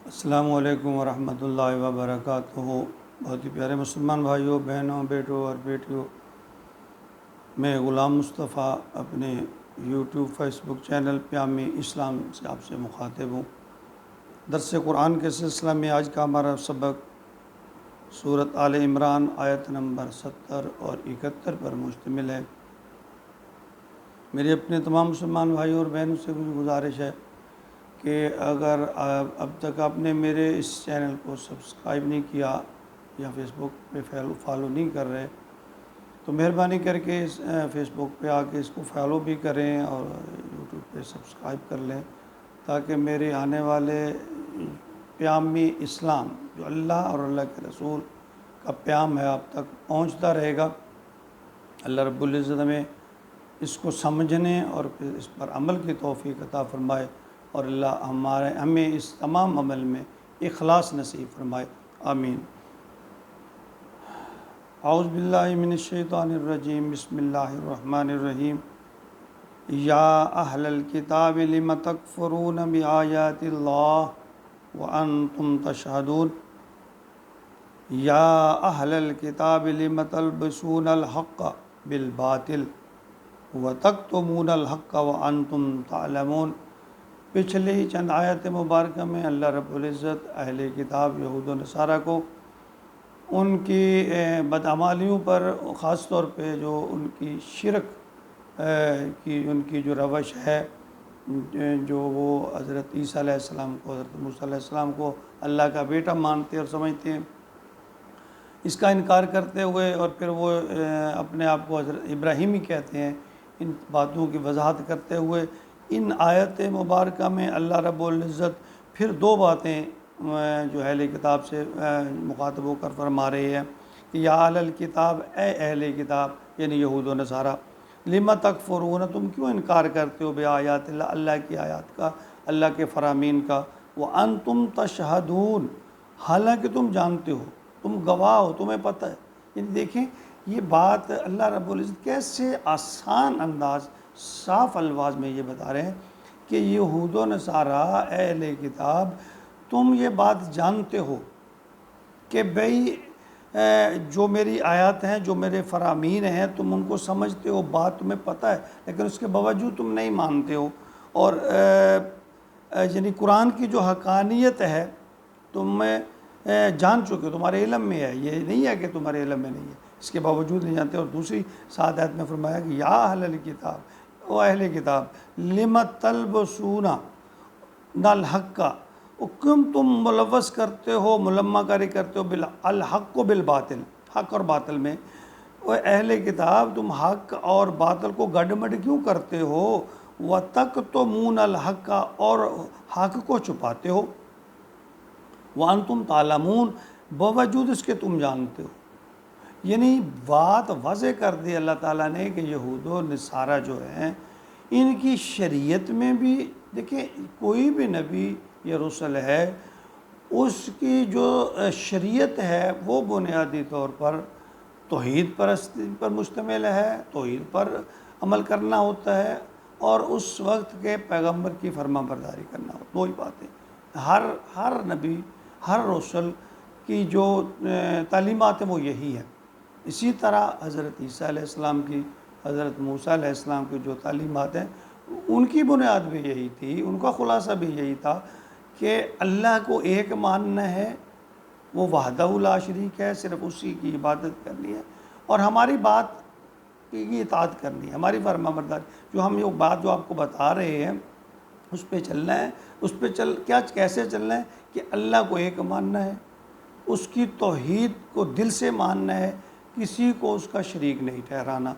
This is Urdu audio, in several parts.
السلام علیکم ورحمۃ اللہ وبرکاتہ۔ بہت ہی پیارے مسلمان بھائیوں، بہنوں، بیٹوں اور بیٹیوں، میں غلام مصطفیٰ اپنے یوٹیوب فیس بک چینل پیام اسلام سے آپ سے مخاطب ہوں۔ درس قرآن کے سلسلہ میں آج کا ہمارا سبق سورۃ آل عمران آیت نمبر 70 اور 71 پر مشتمل ہے۔ میری اپنے تمام مسلمان بھائیوں اور بہنوں سے گزارش ہے کہ اگر اب تک آپ نے میرے اس چینل کو سبسکرائب نہیں کیا یا فیس بک پہ فالو نہیں کر رہے تو مہربانی کر کے اس فیس بک پہ آ کے اس کو فالو بھی کریں اور یوٹیوب پہ سبسکرائب کر لیں، تاکہ میرے آنے والے پیام اسلام جو اللہ اور اللہ کے رسول کا پیام ہے آپ تک پہنچتا رہے گا۔ اللہ رب العزت ہمیں اس کو سمجھنے اور پھر اس پر عمل کی توفیق عطا فرمائے، اور اللہ ہمیں اس تمام عمل میں اخلاص نصیب فرمائے، آمین۔ اعوذ باللہ من الشیطان الرجیم، بسم اللہ الرحمن الرحیم۔ یا اہل الکتاب لم تکفرون بآیات اللہ وانتم تشہدون۔ یا اہل الکتاب لم تلبسون الحق بالباطل وتکتمون الحق وانتم تعلمون۔ پچھلے ہی چند آیت مبارکہ میں اللہ رب العزت اہل کتاب یہود و نصارہ کو ان کی بدعمالیوں پر، خاص طور پہ جو ان کی شرک کی ان کی جو روش ہے، جو وہ حضرت عیسیٰ علیہ السلام کو، حضرت موسیٰ علیہ السلام کو اللہ کا بیٹا مانتے اور سمجھتے ہیں، اس کا انکار کرتے ہوئے، اور پھر وہ اپنے آپ کو حضرت ابراہیمی کہتے ہیں، ان باتوں کی وضاحت کرتے ہوئے ان آیت مبارکہ میں اللہ رب العزت پھر دو باتیں جو اہل کتاب سے مخاطب ہو کر فرما رہے ہیں کہ یا اہل الکتاب، اے اہل کتاب یعنی یہود و نصارہ، لم تکفرون، تم کیوں انکار کرتے ہو بآیات اللہ، اللہ کی آیات کا، اللہ کے فرامین کا، وانتم تشہدون، حالانکہ تم جانتے ہو، تم گواہ ہو، تمہیں پتہ ہے۔ یعنی دیکھیں یہ بات اللہ رب العزت کیسے آسان انداز، صاف الفاظ میں یہ بتا رہے ہیں کہ یہود و نصارہ، اہل کتاب، تم یہ بات جانتے ہو کہ بھئی جو میری آیات ہیں، جو میرے فرامین ہیں، تم ان کو سمجھتے ہو، بات تمہیں پتہ ہے، لیکن اس کے باوجود تم نہیں مانتے ہو، اور یعنی قرآن کی جو حقانیت ہے تم جان چکے ہو، تمہارے علم میں ہے، یہ نہیں ہے کہ تمہارے علم میں نہیں ہے، اس کے باوجود نہیں جانتے۔ اور دوسری ساتھ آیت میں فرمایا کہ یا اہل الکتاب، او اہل کتاب، لم تلبسون الحق، کیوں تم ملوث کرتے ہو، ملمہ کاری کرتے ہو الحق و بالباطل، حق اور باطل میں، او اہل کتاب تم حق اور باطل کو گڈمڈ کیوں کرتے ہو، وتکتمون الحق، اور حق کو چھپاتے ہو، وانتم تعلمون، باوجود اس کے تم جانتے ہو۔ یعنی بات واضح کر دی اللہ تعالیٰ نے کہ یہود و نصارہ جو ہیں، ان کی شریعت میں بھی دیکھیں کوئی بھی نبی یا رسول ہے، اس کی جو شریعت ہے وہ بنیادی طور پر توحید پرستی پر مشتمل ہے، توحید پر عمل کرنا ہوتا ہے، اور اس وقت کے پیغمبر کی فرما برداری کرنا ہوتا ہے۔ دو ہی باتیں، ہر نبی، ہر رسول کی جو تعلیمات ہیں وہ یہی ہے۔ اسی طرح حضرت عیسیٰ علیہ السلام کی، حضرت موسیٰ علیہ السلام کی جو تعلیمات ہیں، ان کی بنیاد بھی یہی تھی، ان کا خلاصہ بھی یہی تھا کہ اللہ کو ایک ماننا ہے، وہ وحدہ لا شریک ہے، صرف اسی کی عبادت کرنی ہے، اور ہماری بات کی اطاعت کرنی ہے، ہماری فرما برداری، جو ہم یہ بات جو آپ کو بتا رہے ہیں اس پہ چلنا ہے، اس پہ کیسے چلنا ہے کہ اللہ کو ایک ماننا ہے، اس کی توحید کو دل سے ماننا ہے، کسی کو اس کا شریک نہیں ٹھہرانا۔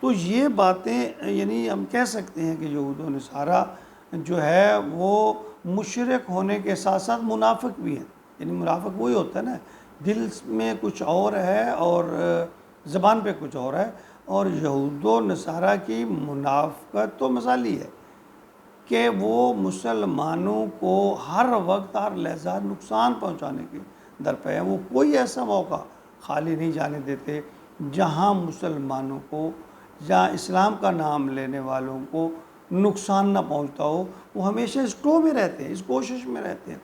تو یہ باتیں یعنی ہم کہہ سکتے ہیں کہ یہود و نصارہ جو ہے وہ مشرک ہونے کے ساتھ ساتھ منافق بھی ہیں۔ یعنی منافق وہی ہوتا ہے نا، دل میں کچھ اور ہے اور زبان پہ کچھ اور ہے، اور یہود و نصارہ کی منافقت تو مثالی ہے کہ وہ مسلمانوں کو ہر وقت، ہر لحظہ نقصان پہنچانے کے درپے ہیں۔ وہ کوئی ایسا موقع خالی نہیں جانے دیتے جہاں مسلمانوں کو یا اسلام کا نام لینے والوں کو نقصان نہ پہنچتا ہو، وہ ہمیشہ اس ٹو میں رہتے ہیں، اس کوشش میں رہتے ہیں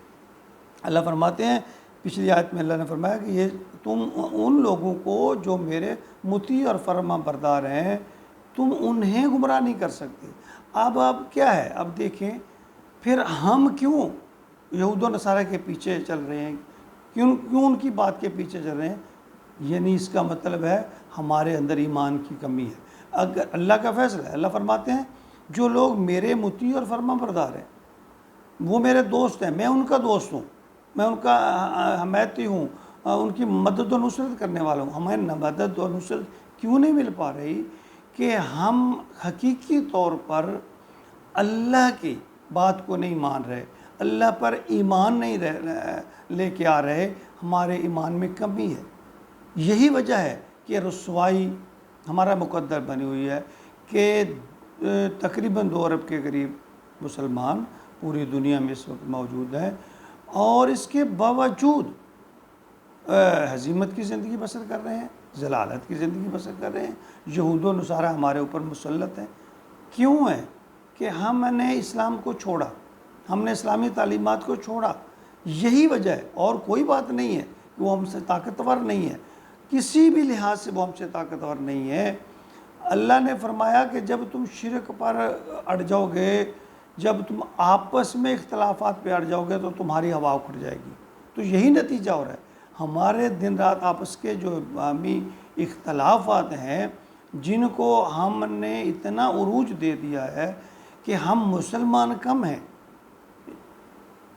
اللہ فرماتے ہیں پچھلی آیت میں اللہ نے فرمایا کہ یہ تم ان لوگوں کو جو میرے مطیع اور فرما بردار ہیں تم انہیں گمراہ نہیں کر سکتے۔ اب کیا ہے، اب دیکھیں پھر ہم کیوں یہود و نصارہ کے پیچھے چل رہے ہیں، کیوں ان کی بات کے پیچھے چل رہے ہیں؟ یعنی اس کا مطلب ہے ہمارے اندر ایمان کی کمی ہے۔ اگر اللہ کا فیصلہ ہے، اللہ فرماتے ہیں جو لوگ میرے مطیع اور فرما بردار ہیں وہ میرے دوست ہیں، میں ان کا دوست ہوں، میں ان کا حمایتی ہوں، ان کی مدد و نصرت کرنے والا ہوں۔ ہمیں مدد و نصرت کیوں نہیں مل پا رہی؟ کہ ہم حقیقی طور پر اللہ کی بات کو نہیں مان رہے، اللہ پر ایمان نہیں لے کے آ رہے، ہمارے ایمان میں کمی ہے۔ یہی وجہ ہے کہ رسوائی ہمارا مقدر بنی ہوئی ہے کہ تقریباً 2 ارب کے قریب مسلمان پوری دنیا میں اس وقت موجود ہیں، اور اس کے باوجود ہزیمت کی زندگی بسر کر رہے ہیں، ضلالت کی زندگی بسر کر رہے ہیں۔ یہود و نصارہ ہمارے اوپر مسلط ہیں۔ کیوں ہے؟ کہ ہم نے اسلام کو چھوڑا، ہم نے اسلامی تعلیمات کو چھوڑا، یہی وجہ ہے، اور کوئی بات نہیں ہے کہ وہ ہم سے طاقتور نہیں ہے، کسی بھی لحاظ سے وہ ہم سے طاقتور نہیں ہے۔ اللہ نے فرمایا کہ جب تم شرک پر اڑ جاؤ گے، جب تم آپس میں اختلافات پہ اڑ جاؤ گے تو تمہاری ہوا اکھڑ جائے گی۔ تو یہی نتیجہ ہو رہا ہے، ہمارے دن رات آپس کے جو باہمی اختلافات ہیں جن کو ہم نے اتنا عروج دے دیا ہے کہ ہم مسلمان کم ہیں،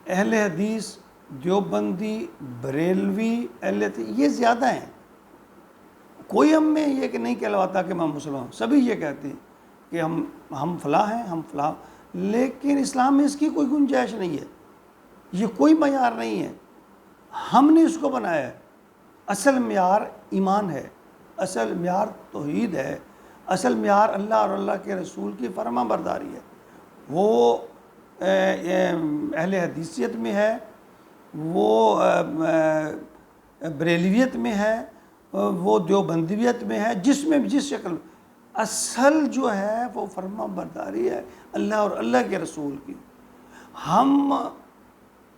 اہل حدیث، دیوبندی، بریلوی، یہ زیادہ ہیں۔ کوئی ہم میں یہ کہ نہیں کہلواتا کہ میں مسلمان ہوں، سبھی یہ کہتے ہیں کہ ہم فلاں ہیں، ہم فلاں، لیکن اسلام میں اس کی کوئی گنجائش نہیں ہے، یہ کوئی معیار نہیں ہے، ہم نے اس کو بنایا ہے۔ اصل معیار ایمان ہے، اصل معیار توحید ہے، اصل معیار اللہ اور اللہ کے رسول کی فرما برداری ہے۔ وہ اہل حدیثیت میں ہے، وہ بریلویت میں ہے، وہ دیوبندیت میں ہے، جس میں جس شکل اصل جو ہے وہ فرما برداری ہے اللہ اور اللہ کے رسول کی۔ ہم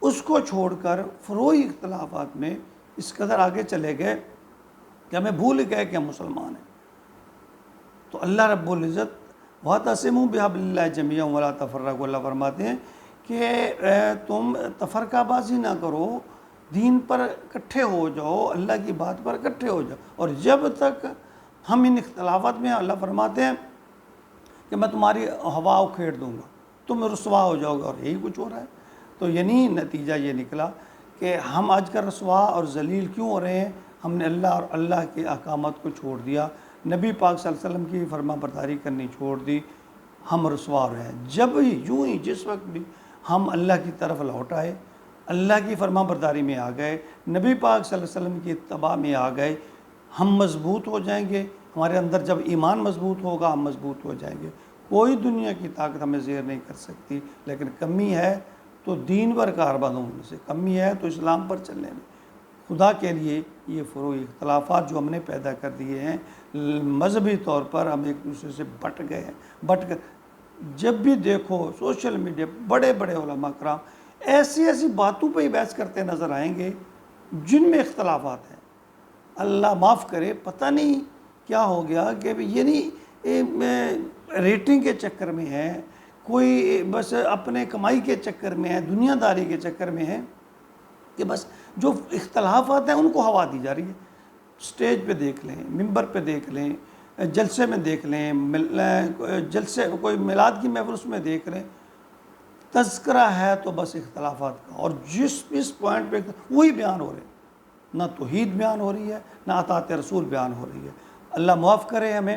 اس کو چھوڑ کر فروعی اختلافات میں اس قدر آگے چلے گئے کہ ہمیں بھول گئے کہ ہم مسلمان ہیں۔ تو اللہ رب العزت وَاعْتَصِمُوا بِحَبْلِ اللَّهِ جَمِيعًا وَلَا تَفَرَّقُوا، اللہ فرماتے ہیں کہ تم تفرقہ بازی نہ کرو، دین پر اکٹھے ہو جاؤ، اللہ کی بات پر اکٹھے ہو جاؤ، اور جب تک ہم ان اختلافات میں، اللہ فرماتے ہیں کہ میں تمہاری ہوا اکھیڑ دوں گا، تم رسوا ہو جاؤ گے، اور یہی کچھ ہو رہا ہے۔ تو یعنی نتیجہ یہ نکلا کہ ہم آج کل رسوا اور ذلیل کیوں ہو رہے ہیں؟ ہم نے اللہ اور اللہ کے احکامات کو چھوڑ دیا، نبی پاک صلی اللہ علیہ وسلم کی فرما برداری کرنی چھوڑ دی، ہم رسوا ہو رہے ہیں۔ جب ہی یوں ہی جس وقت بھی ہم اللہ کی طرف لوٹ آئے، اللہ کی فرما برداری میں آ گئے، نبی پاک صلی اللہ علیہ وسلم کی اتباع میں آ گئے، ہم مضبوط ہو جائیں گے۔ ہمارے اندر جب ایمان مضبوط ہوگا ہم مضبوط ہو جائیں گے۔ کوئی دنیا کی طاقت ہمیں زیر نہیں کر سکتی، لیکن کمی ہے تو دین پر کاربند ہونے سے، کمی ہے تو اسلام پر چلنے میں۔ خدا کے لیے یہ فروعی اختلافات جو ہم نے پیدا کر دیے ہیں، مذہبی طور پر ہم ایک دوسرے سے بٹ گئے ہیں، بٹ کر جب بھی دیکھو سوشل میڈیا بڑے بڑے علماء کرام ایسی ایسی باتوں پہ ہی بحث کرتے نظر آئیں گے جن میں اختلافات ہیں۔ اللہ معاف کرے، پتہ نہیں کیا ہو گیا کہ یہ نہیں ریٹنگ کے چکر میں ہے، کوئی بس اپنے کمائی کے چکر میں ہے، دنیا داری کے چکر میں ہے کہ بس جو اختلافات ہیں ان کو ہوا دی جا رہی ہے۔ سٹیج پہ دیکھ لیں، ممبر پہ دیکھ لیں، جلسے میں دیکھ لیں، جلسے کوئی میلاد کی محفل اس میں دیکھ لیں، تذکرہ ہے تو بس اختلافات کا، اور اس پوائنٹ پہ وہی بیان ہو رہے ہیں، نہ توحید بیان ہو رہی ہے، نہ اطاعت رسول بیان ہو رہی ہے۔ اللہ معاف کرے ہمیں۔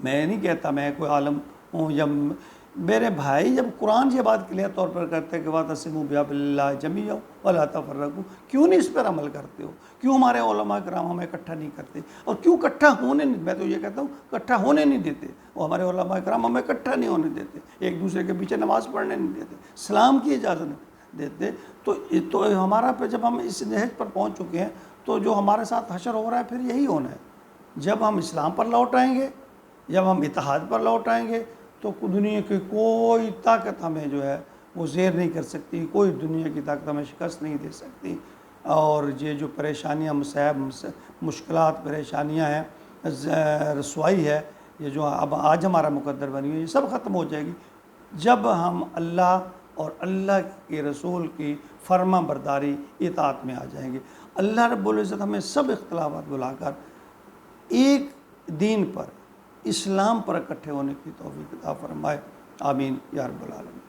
میں نہیں کہتا میں کوئی عالم ہوں، یا میرے بھائی جب قرآن یہ بات کلیئر طور پر کرتے ہیں کہ وَاعْتَصِمُوا بِحَبْلِ اللَّهِ جَمِيعًا وَلَا تَفَرَّقُوا، کیوں نہیں اس پر عمل کرتے ہو؟ کیوں ہمارے علماء کرام ہمیں اکٹھا نہیں کرتے؟ اور کیوں اکٹھا ہونے نہیں، میں تو یہ کہتا ہوں اکٹھا ہونے نہیں دیتے، اور ہمارے علماء کرام ہمیں اکٹھا نہیں ہونے دیتے، ایک دوسرے کے پیچھے نماز پڑھنے نہیں دیتے، سلام کی اجازت نہیں دیتے۔ تو ہمارا پہ جب ہم اس نہج پر پہنچ چکے ہیں تو جو ہمارے ساتھ حشر ہو رہا ہے پھر یہی ہونا ہے۔ جب ہم اسلام پر لوٹ آئیں گے، جب ہم اتحاد پر لوٹ آئیں گے تو دنیا کی کوئی طاقت ہمیں جو ہے وہ زیر نہیں کر سکتی، کوئی دنیا کی طاقت ہمیں شکست نہیں دے سکتی، اور یہ جو پریشانیاں، مصائب، مشکلات، پریشانیاں ہیں، رسوائی ہے، یہ جو اب آج ہمارا مقدر بنی ہوئی ہے، یہ سب ختم ہو جائے گی جب ہم اللہ اور اللہ کے رسول کی فرما برداری اطاعت میں آ جائیں گے۔ اللہ رب العزت ہمیں سب اختلافات بلا کر ایک دین پر، اسلام پر اکٹھے ہونے کی توفیق عطا فرمائے، آمین یا رب العالمین۔